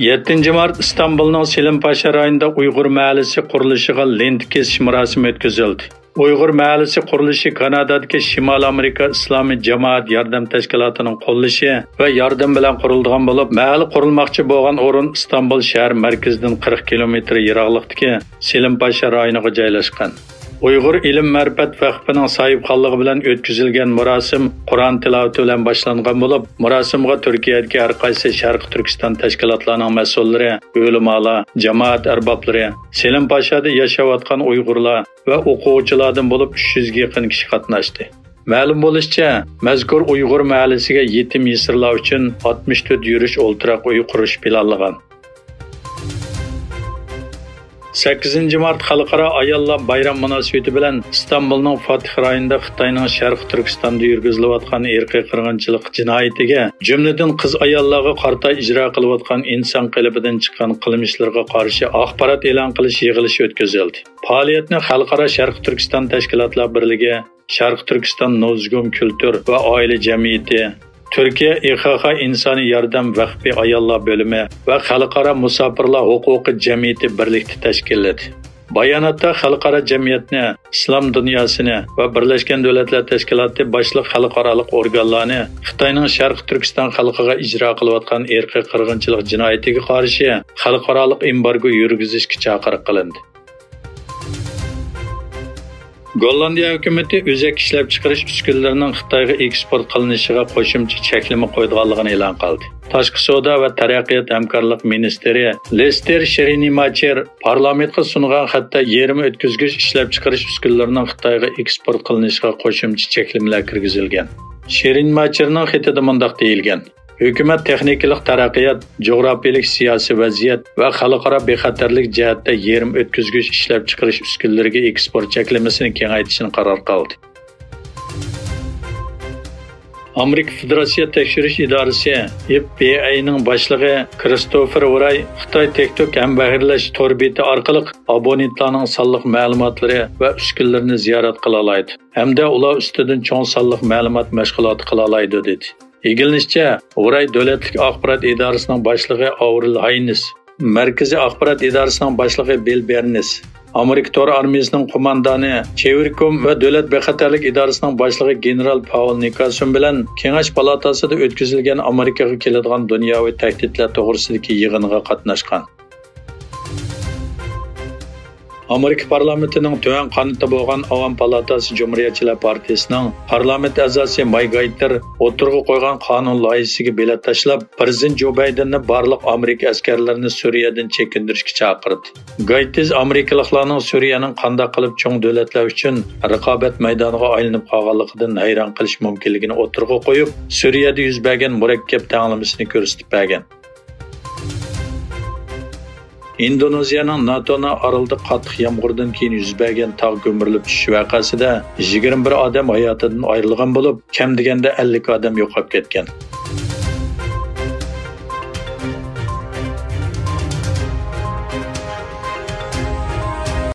7 mart İstanbul'un Selimpaşa rayonida Uyg'ur mahallasi qurilishiga lent kesish marosimi o'tkazildi. Uyg'ur mahallasi qurilishi Kanadadagi Shimol Amerika Islomiy jamoat yordam tashkilotining qo'llashi va yordam bilan qurilgan bo'lib, mahalla qurilmoqchi bo'lgan o'rin İstanbul shahar markazidan 40 kilometr yiroqlikdagi Selimpaşa rayoniga joylashgan. Uyg'ur ilm ma'rifat vaqfining sohibxonligi bilan o'tkazilgan marosim Qur'on tilovati bilan boshlangan bo'lib, marosimga Turkiyadagi har qaysi Sharq Turkiston tashkilotlarining mas'ullari, ulamolar, jamoat arboblari, Selimpaşada yashayotgan Uyg'urlar va o'quvchilardan bo'lib 300 ga yaqin kishi qatnashdi. Ma'lum bo'lishicha, mazkur Uyg'ur mahallasiga yetim yesirlar uchun 64 yurish o'ltiraq uy qurish planlangan. 8 mart Xalqaro ayollar bayram munosabati bilan İstanbulning Fatih rayonida Xitoyning Sharq Turkistonda yurgizilayotgan irqiy qirg'inchilik jinoyatiga, jumladan qiz ayollarga qarta ijro qilayotgan inson qalbidan chiqqan qilmishlarga qarshi axborot e'lon qilish yig'ilishi o'tkazildi. Faoliyatni Xalqaro Sharq Turkiston tashkilotlar birligi, Sharq Turkiston Nozgum Kultur va oila jamiyati, Türkiye İHH İnsani Yardım Vakfi Ayollar Bölümü ve Xalqaro Musafirlar Huquqi Jamiyati birlikte tashkilladi. Bayonotda xalqaro jamiyatni, islom dunyosini va Birlashgan Davlatlar Tashkiloti boshliq xalqaro organlarni Xitoyning Sharq Turkiston xalqiga ijro qilayotgan irqiy qirg'inchilik jinoyatiga qarshi xalqaro embargo yurgizishga chaqiriq qilindi. Gollandiya hukumatı özek ishlab chiqarish uskunalarining Xitoyga eksport qilinishiga qo'shimcha cheklama qo'yganligini e'lon qildi. Tashqi savdo va taraqqiyot hamkorlik ministri Lester Sherinmacher parlamentga sungan xatda yerim o'tkazgich ishlab chiqarish uskunalarining Xitoyga eksport qilinishiga qo'shimcha cheklamalar kirgizilgan. Sherinmacherning xatida mundaq deyilgan: Hükümet texniklik taraqqiyot, coğrafiyalik siyosiy vaziyat va xalqaro bexatarlik jihatda yerim o'tkazgich ishlab chiqarish uskunalariga eksport cheklamasini kengaytirishni qaror qildi. Amerika Federatsiya tekshirish idorasi FBI'ning boshlig'i Christopher Wray Xitoy TikTok hambaxirlash torbeti orqali abonentlarning sonliq ma'lumotlari va uskunalarini ziyorat qila oladi hamda ular ustidan cho'ng sonliq ma'lumot mashg'uloti qila oladi dedi. Egilinishcha, Uray Davlatlik axborot idorasining boshlig'i Avril Haynes, Markaziy axborot idorasining boshlig'i Bill Bernes, Amerika Tor armiyasining qo'mondoni Chevirkom va Davlat bexatarlik idorasining boshlig'i general Paul Nicholson bilan Kengash palatasida o'tkazilgan Amerikaga keladigan dunyoviy tahdidlar to'g'risidagi yig'inga qatnashgan. Amerika parlamentining tuvan qanoti bo'lgan Avam palatasi Cumhuriyetçiler Partiyasining parlament a'zosi Mike Gaiter o'tirg'i qo'ygan qonun loyihasiga belat tashlab, prezident Joe Bidenni barliq Amerika askarlarini Suriyadan chekindirishga chaqirdi. Gaiter Amerikaliklarning Suriyaning qanday qilib cho'ng davlatlar uchun raqobat maydoniga aylanib qolganligidan hayron qilish mumkinligini o'tirg'i qo'yib, Suriyada yuz bergan murakkab tanlamasini ko'rsatib bergan. Indoneziyaning NATO'ning orolida qattiq yomg'irdan keyin yuz bergan tog' ko'mirilib tushish voqeasida 21 odam hayotidan ayrilgan bo'lib, kam deganda 50 odam yo'qolib ketgan.